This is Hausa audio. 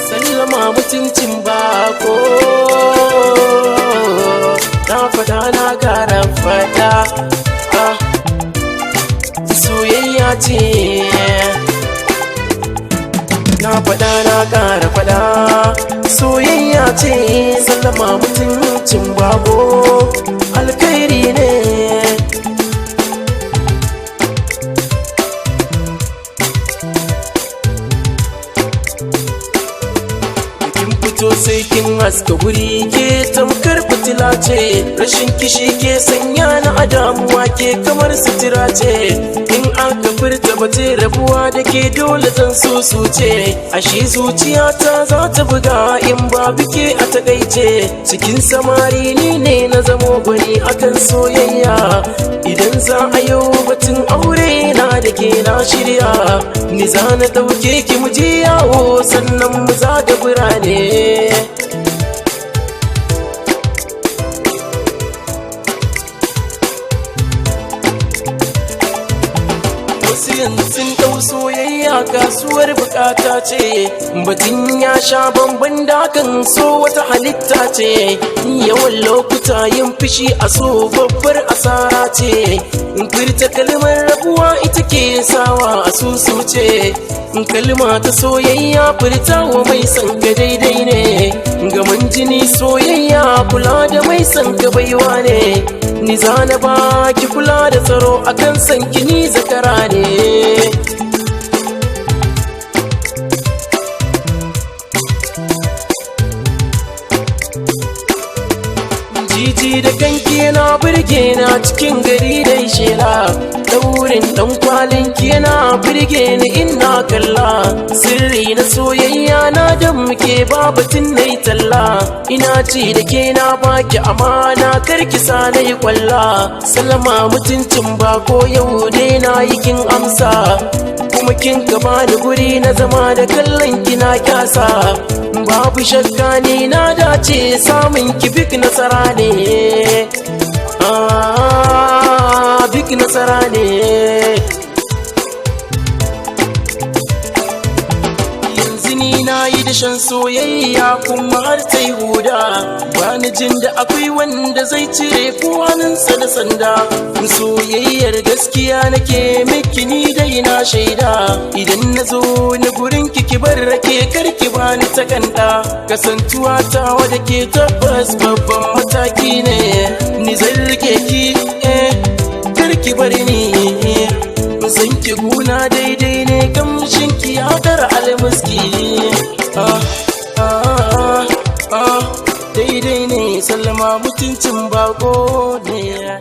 Sallama mutuncin bako, na fada na gara fada, soyayya ce. Na fada na gara fada, soyayya ce. Sallama mutuncin bako, alkhairi ne. Sai kin haska guri ke tamkar fitila ce, rashin kishi ke sanya na adamuwa ke kamar sutura ce. In aka furta bace rabuwa da ke dole zan so ce, ashe zuciyata za ta buga in babu ke a takaice. Cikin samari ni ne na zamo gwani akan soyayya, idan za a yau batun aure na da ke na shirya. Ni za na ɗauke ki mu je yawo sannan mu zaga birane. Wasu yanzu sun ɗau soyayya kasuwar bukata ce, batun ya sha bamban da kan so wata halitta ce. Yawan lokuta yin fushi a so babbar asara ce, in furta kalmar rabuwa ita ke sawa a susuce. Kalma ta soyayya furta wa mai son ka daidai ne, gaman jini soyayya kula da mai son ka baiwa ne. Ni zana ba ki kula da tsaro akan san ki ni zakara ne. Jiji da kanki yana burge na cikin gari da shela, daurin dan kwalin ki yana burge ni ina kalla. Sirri na soyayya na da muke babatin nai talla, ina ci da ke na baki amana karki sa nai kwalla. Sallama mutuncin bako yau dai na yi kin amsa, kuma kin ka bani guri na zama da kallon kina kyasa. Babu shakka ni na dace samun ki big nasara ne, big nasara ne. Yanzu ni na yi dashen soyayya kuma har ta yi huda, bani jin da akwai wanda zai cire ko hannunsa da sanda. Soyayyar gaskiya nake miki ni dai na shaida, idan na zo na gurin ki bar rake karki bani takanda. Kasantuwa ta wadda ke tabbas babban mataki ne, ni zan rike ki karki bari ni. San ki guna daidai ne kamshin ki ya dara almuski. Daidai ne sallama mutuncin bako ne.